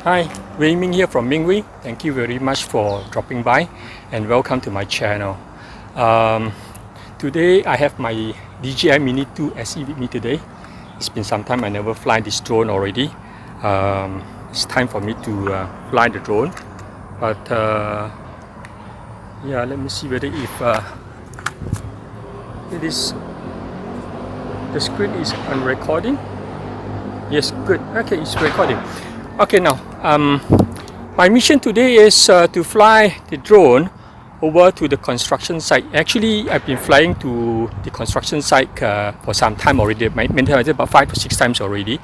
Hi, Wei Ming here from Mingwei. Thank you very much for dropping by and welcome to my channel. Today I have my DJI Mini 2 SE with me today. It's been some time I never fly this drone already. It's time for me to fly the drone. But yeah, let me see whether if it is the screen is on recording. Yes, good. Okay, it's recording. Okay, now my mission today is to fly the drone over to the construction site. Actually, I've been flying to the construction site for some time already. Many times, about 5 to 6 times already.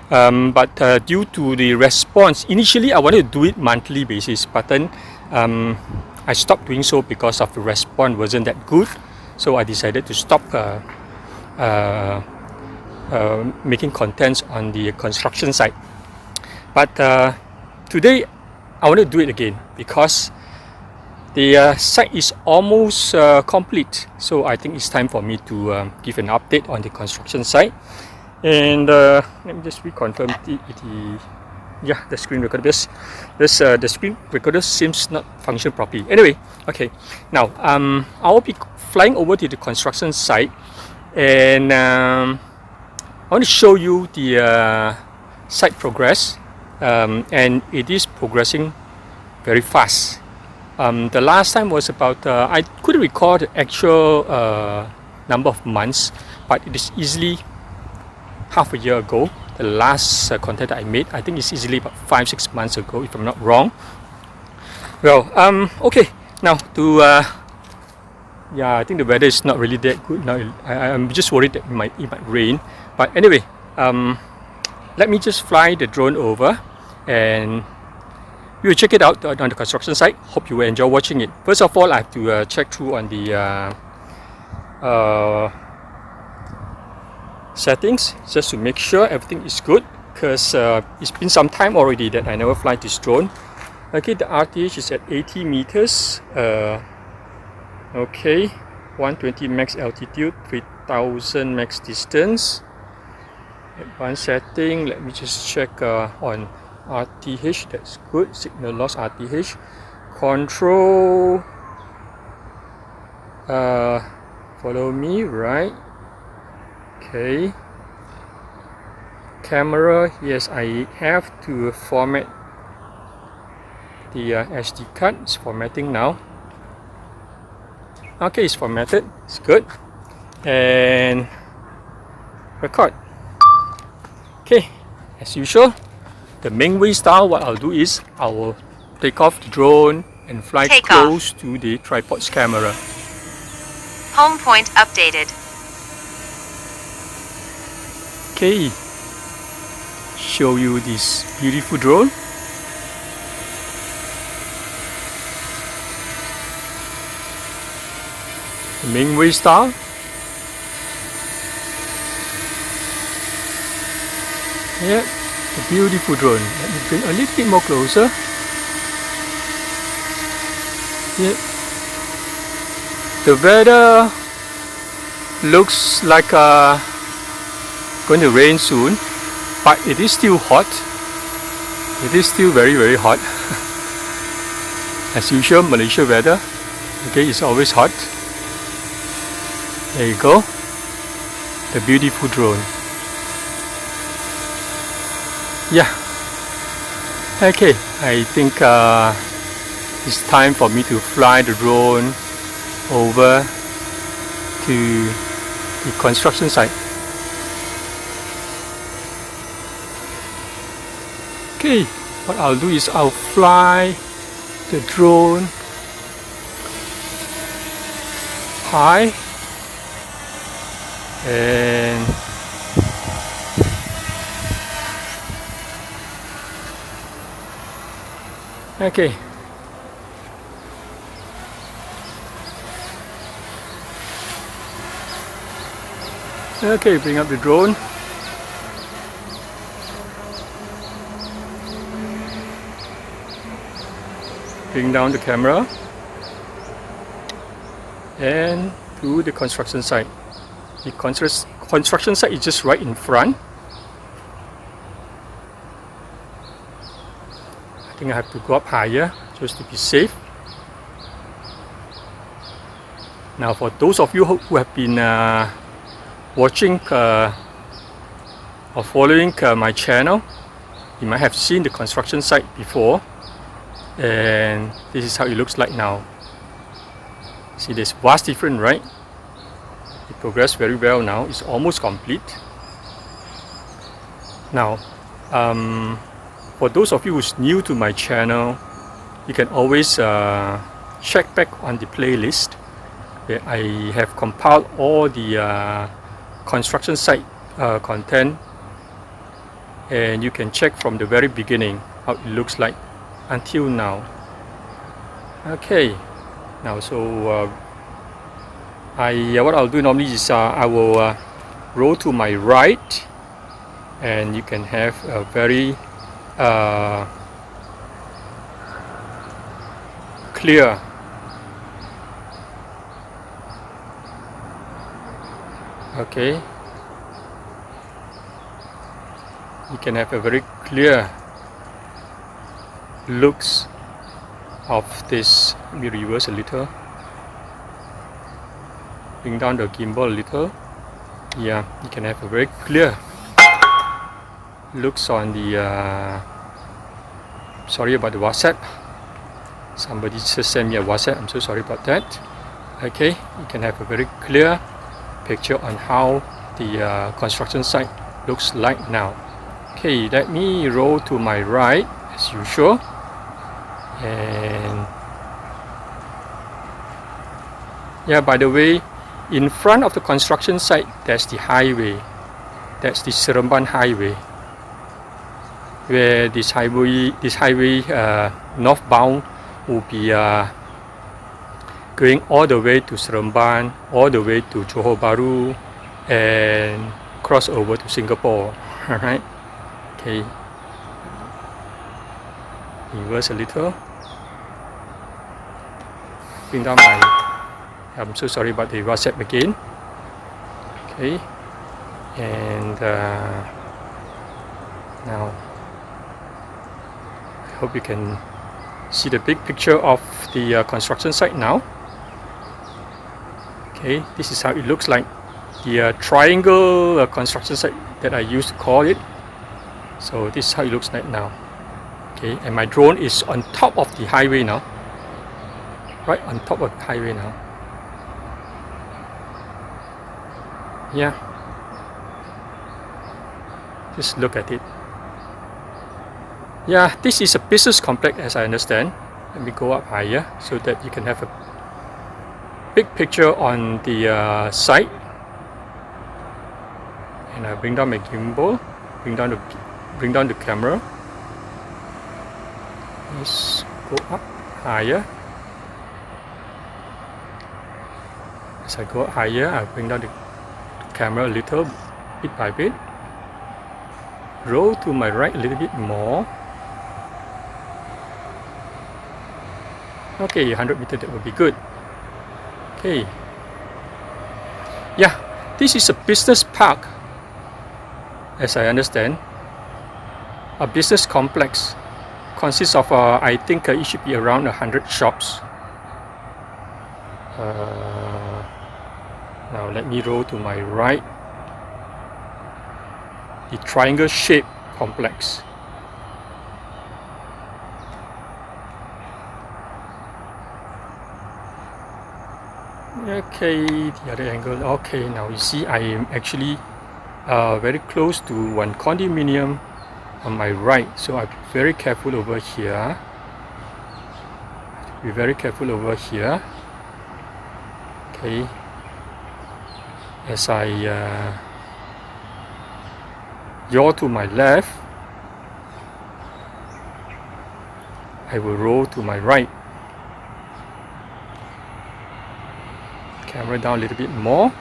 But due to the response, initially I wanted to do it monthly basis, but then I stopped doing so because of the response wasn't that good. So I decided to stop making contents on the construction site. But today I want to do it again because the site is almost complete. So I think it's time for me to give an update on the construction site. And let me just reconfirm the screen recorder. The screen recorder seems not function properly. Anyway, okay. Now I will be flying over to the construction site, and I want to show you the site progress. And it is progressing very fast. The last time was about I couldn't recall the actual number of months, but it is easily half a year ago. The last content I made, I think it's easily about 5-6 months ago, if I'm not wrong. Well, okay. Now to yeah, I think the weather is not really that good now. I'm just worried that it might rain. But anyway, let me just fly the drone over and we will check it out on the construction site. Hope you will enjoy watching it. First of all, I have to check through on the settings just to make sure everything is good, because it's been some time already that I never fly this drone. Okay, the RTH is at 80 meters. Okay, 120 max altitude, 3000 max distance. Advanced setting, let me just check on RTH, that's good, signal loss RTH. Control, follow me, right? Okay. Camera, yes, I have to format the SD card. It's formatting now. Okay, it's formatted, it's good. And record. Okay, as usual, the Mingwei style, what I'll do is I will take off the drone and fly close to the tripod's camera. Home point updated. Okay, show you this beautiful drone. The Mingwei style. Yeah, a beautiful drone. Let me bring a little bit more closer. Yeah. The weather looks like going to rain soon, but it is still hot. It is still very, very hot. As usual, Malaysia weather. Okay, it's always hot. There you go. The beautiful drone. Yeah. Okay, I think it's time for me to fly the drone over to the construction site. Okay, what I'll do is I'll fly the drone high and okay. Okay, bring up the drone. Bring down the camera and to the construction site. The construction site is just right in front. think I have to go up higher just to be safe. Now for those of you who have been watching or following my channel, you might have seen the construction site before, and this is how it looks like now. See, there's vast difference, right? It progressed very well now. It's almost complete. Now, for those of you who's new to my channel, you can always check back on the playlist where I have compiled all the construction site content, and you can check from the very beginning how it looks like until now. Okay, now so what I'll do normally is I will roll to my right, and you can have a very clear you can have a very clear looks of this. Let me reverse a little, bring down the gimbal a little. Yeah, you can have a very clear looks on the sorry about the WhatsApp, somebody just sent me a WhatsApp, I'm so sorry about that. Okay, you can have a very clear picture on how the construction site looks like now. Okay, let me roll to my right as usual, and yeah, by the way, in front of the construction site there's the highway, that's the Seremban highway, where this highway northbound will be going all the way to Seremban, all the way to Johor Bahru, and cross over to Singapore. Alright, okay, reverse a little, bring down my, I'm so sorry about the WhatsApp again. Okay, and now I hope you can see the big picture of the construction site now. Okay, this is how it looks like, the triangle construction site that I used to call it. So this is how it looks like now. Okay, and my drone is on top of the highway now, right on top of the highway now. Yeah, just look at it. Yeah, this is a business complex as I understand. Let me go up higher so that you can have a big picture on the site. And I bring down my gimbal, bring down the camera. Let's go up higher. As I go up higher, I bring down the camera a little, bit by bit. Roll to my right a little bit more. Okay, 100 meters, that would be good. Okay. Yeah, this is a business park, as I understand. A business complex consists of, I think it should be around 100 shops. Now let me roll to my right. The triangle shaped complex. Okay, the other angle. Okay, now you see I am actually very close to one condominium on my right, so I'll be very careful over here. Be very careful over here. Okay, as I yaw to my left, I will roll to my right. Camera down a little bit more.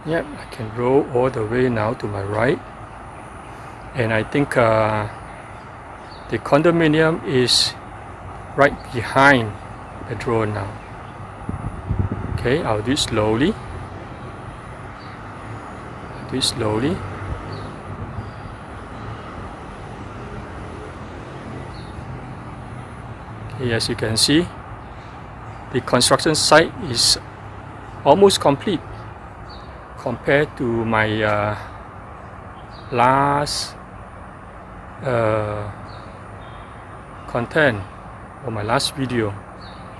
Yep, I can roll all the way now to my right. And I think the condominium is right behind the drone now. Okay, I'll do it slowly. Do it slowly. Okay, as you can see, the construction site is almost complete compared to my last content or my last video.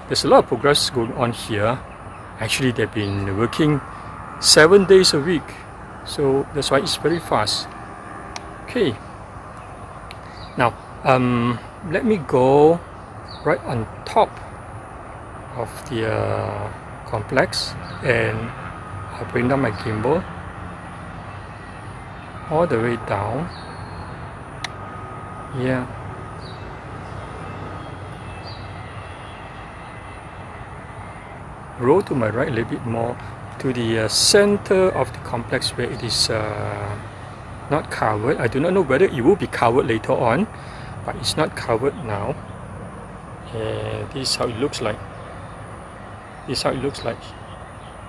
There's a lot of progress going on here. Actually, they've been working 7 days a week, so that's why it's very fast. Okay, now let me go right on top of the complex, and I'll bring down my gimbal all the way down. Yeah. Roll to my right a little bit more to the center of the complex where it is not covered. I do not know whether it will be covered later on, but it's not covered now. And this is how it looks like. This is how it looks like.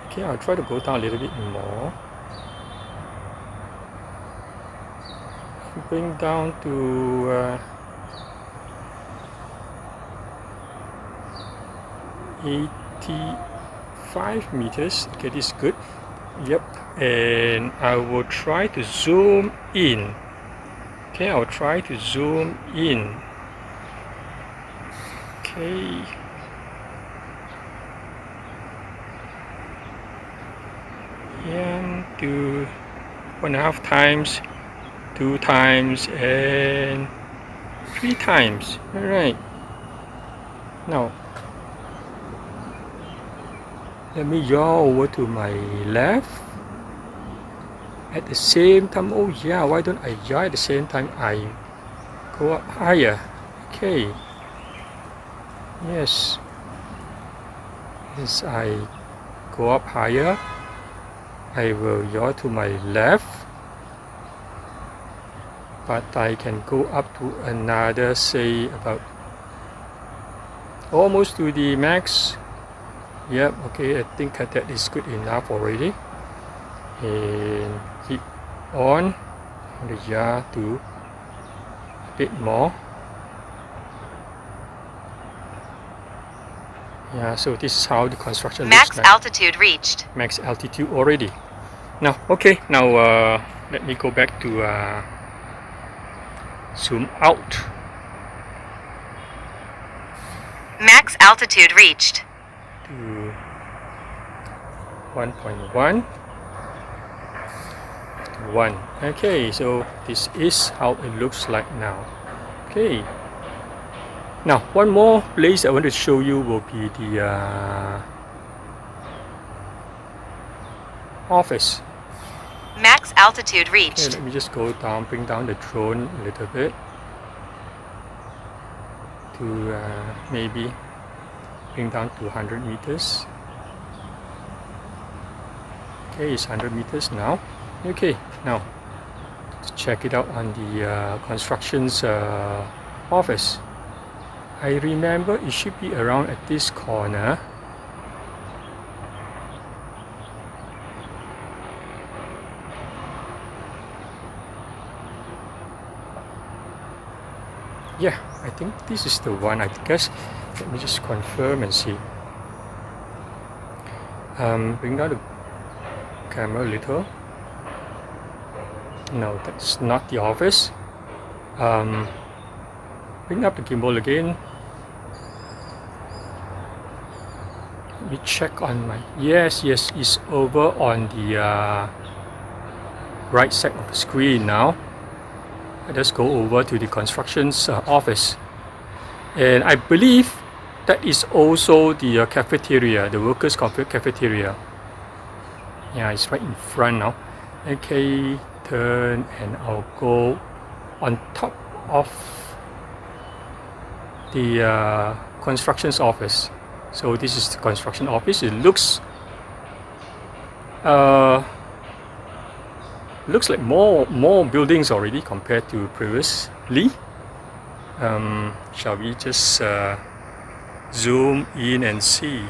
Okay, I'll try to go down a little bit more. Bring down to 85 meters. Okay, this is good. Yep, and I will try to zoom in. Okay, I'll try to zoom in. Okay. And do 1.5 times, 2 times, and 3 times. All right. Now, let me yaw over to my left. At the same time, oh yeah, why don't I yaw at the same time I go up higher? Okay. Yes. As I go up higher, I will yaw to my left, but I can go up to another, say about almost to the max. Yep, okay, I think that is good enough already. And keep on the yaw to a bit more. Yeah, so this is how the construction Max looks like. altitude reached. Max altitude already. Now, okay, now let me go back to zoom out. Max altitude reached. To 1.1. 1. Okay, so this is how it looks like now. Okay. Now, one more place I want to show you will be the office. Max altitude Okay, reached. let me just go down, bring down the drone a little bit to maybe bring down to 100 meters. Okay, it's 100 meters now. Okay, now let's check it out on the construction's office. I remember it should be around at this corner. Yeah, I think this is the one, I guess. Let me just confirm and see. Bring down the camera a little. No, that's not the office. Bring up the gimbal again. Let me check on my... Yes, it's over on the right side of the screen now. Let's go over to the construction's office. And I believe that is also the cafeteria, the workers' cafeteria. Yeah, it's right in front now. Okay, turn and I'll go on top of the construction's office. So this is the construction office. It looks like more buildings already compared to previously. Shall we just zoom in and see?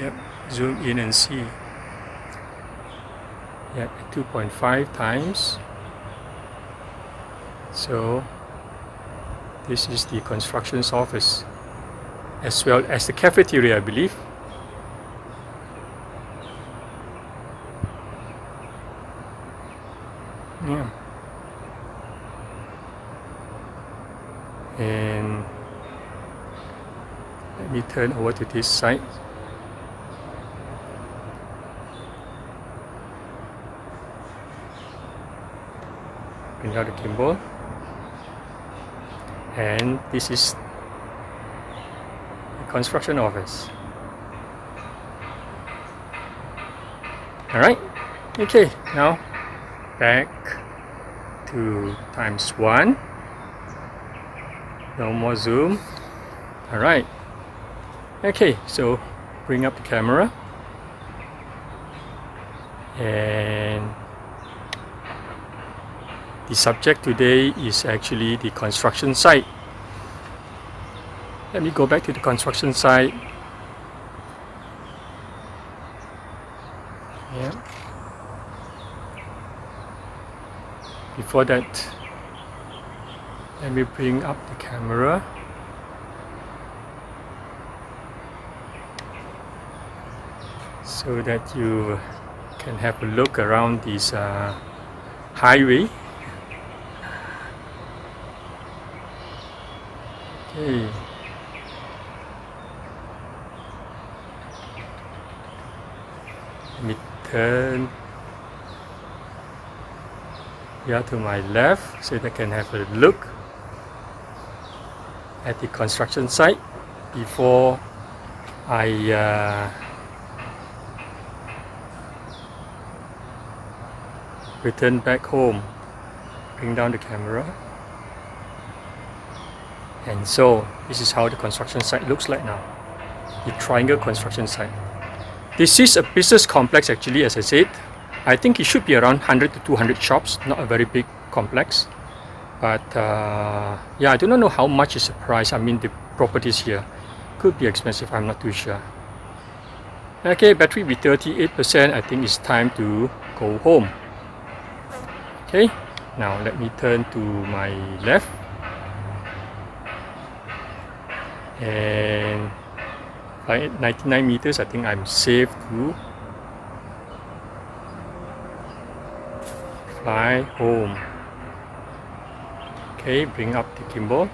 Yep, zoom in and see. Yeah, 2.5 times. So this is the constructions office as well as the cafeteria, I believe. Yeah. And let me turn over to this side. Bring out the gimbal. And this is the construction office. Alright, okay, now back to ×1. No more zoom. Alright, okay, so bring up the camera and the subject today is actually the construction site. Let me go back to the construction site. Yeah. Before that, let me bring up the camera. So that you can have a look around this highway. Okay. Let me turn here to my left so that I can have a look at the construction site before I return back home. Bring down the camera. And so this is how the construction site looks like now. The triangle construction site. This is a business complex actually, as I said. I think it should be around 100 to 200 shops, not a very big complex. But yeah, I do not know how much is the price. I mean the properties here. Could be expensive, I'm not too sure. Okay, battery with 38%, I think it's time to go home. Okay, now let me turn to my left. And flying at 99 meters, I think I'm safe to fly home. Okay, bring up the gimbal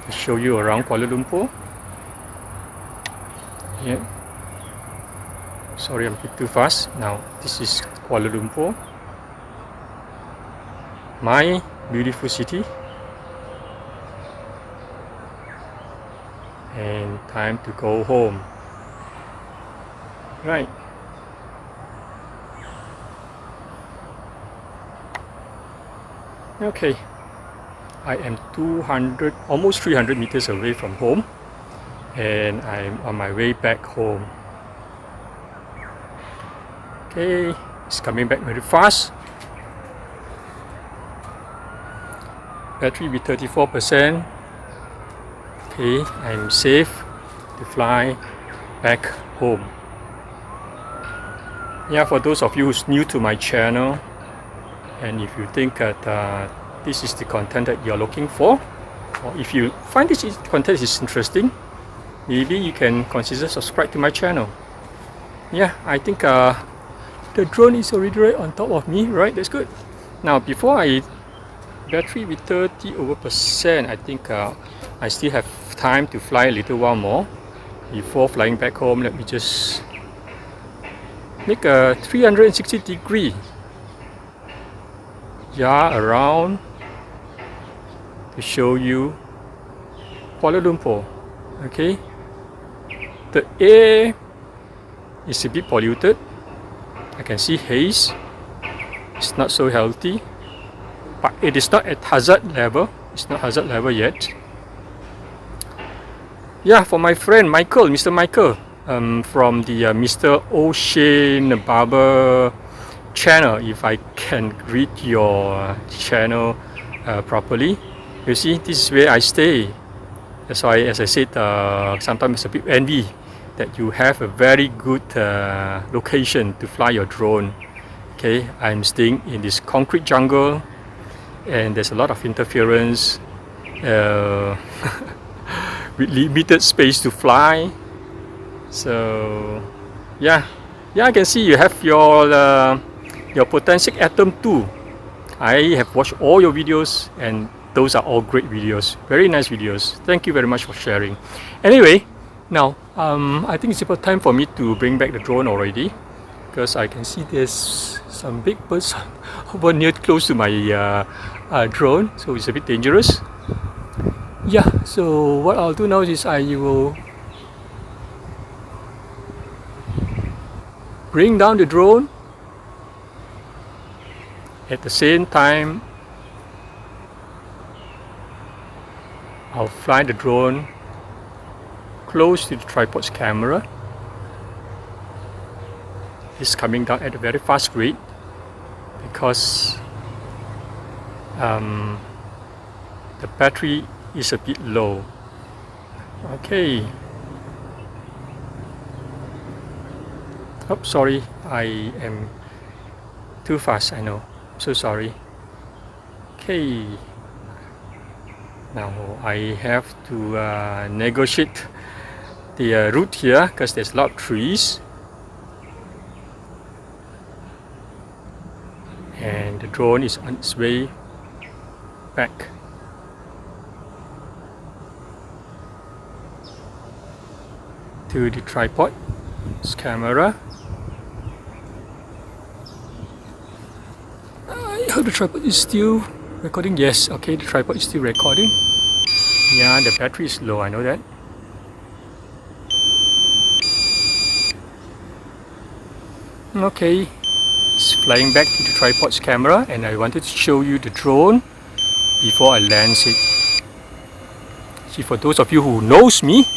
to show you around Kuala Lumpur. Yeah. Sorry, I'm a bit too fast. Now, this is Kuala Lumpur, my beautiful city. And time to go home. Right. Okay. I am 200, almost 300 meters away from home, and I'm on my way back home. Okay, it's coming back very fast. Battery with 34%. Okay, I'm safe to fly back home. Yeah, for those of you who's new to my channel, and if you think that this is the content that you're looking for, or if you find this content is interesting, maybe you can consider subscribe to my channel. Yeah, I think the drone is already right on top of me, right? That's good. Now, before I battery with 30%, I think I still have time to fly a little while more before flying back home. Let me just make a 360 degree around to show you Kuala Lumpur. Okay, the air is a bit polluted. I can see haze. It's not so healthy, but it is not at hazard level. It's not hazard level yet. Yeah, for my friend Michael, Mr. Michael, from the Mr. O'Shane Barber channel, if I can read your channel properly. You see, this is where I stay. That's why, as I said, sometimes it's a bit envy that you have a very good location to fly your drone. Okay, I'm staying in this concrete jungle and there's a lot of interference with limited space to fly. So yeah, I can see you have your potential atom too. I have watched all your videos and those are all great videos, very nice videos. Thank you very much for sharing. Anyway, now I think it's about time for me to bring back the drone already, because I can see there's some big birds over near close to my drone, so it's a bit dangerous. Yeah, so what I'll do now is I will bring down the drone. At the same time, I'll fly the drone close to the tripod's camera. It's coming down at a very fast rate because the battery is a bit low. Okay. Oh, sorry, I am too fast, I know. So sorry. Okay. Now I have to negotiate the route here because there's a lot of trees. And the drone is on its way back. To the tripod's camera. I hope the tripod is still recording. Yes, okay, the tripod is still recording. Yeah, the battery is low, I know that. Okay, it's flying back to the tripod's camera and I wanted to show you the drone before I land it. See, for those of you who knows me,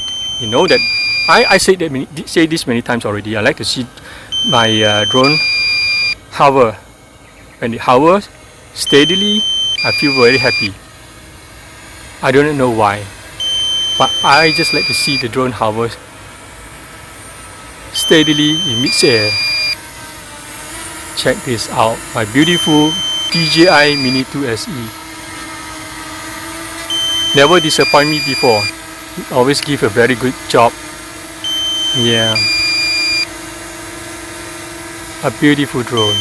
you know that I say this many times already. I like to see my drone hover. When it hovers steadily, I feel very happy. I don't know why, but I just like to see the drone hover steadily in mid-air. Check this out, my beautiful DJI Mini 2 SE. Never disappoint me before. It always give a very good job. Yeah, a beautiful drone.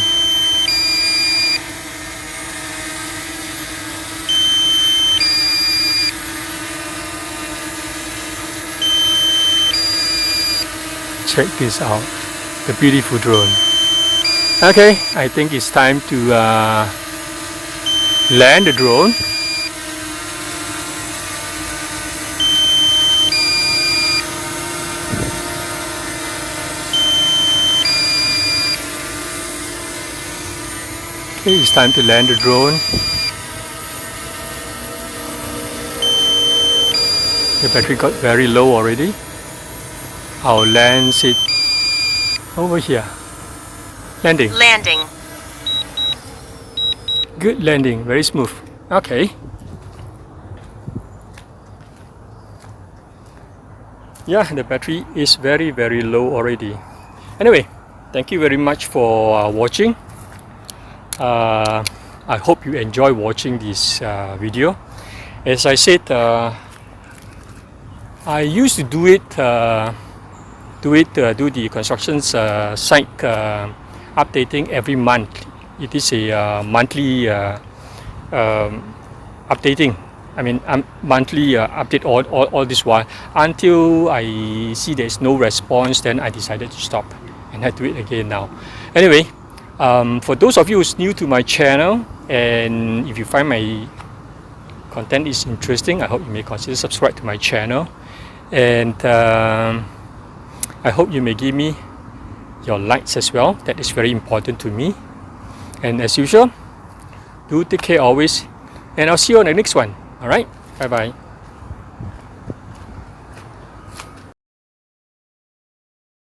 Check this out, the beautiful drone. Okay, I think it's time to land the drone. Okay, it's time to land the drone. The battery got very low already. I'll land it over here. Landing. Landing. Good landing, very smooth. Okay. Yeah, the battery is very low already. Anyway, thank you very much for watching. I hope you enjoy watching this video. As I said, I used to do the construction site updating every month. It is a monthly updating. I mean, monthly update all this while until I see there is no response. Then I decided to stop, and I do it again now. Anyway, for those of you who's new to my channel, and if you find my content is interesting, I hope you may consider subscribe to my channel. And I hope you may give me your likes as well. That is very important to me. And as usual, do take care always. And I'll see you on the next one. Alright? Bye bye.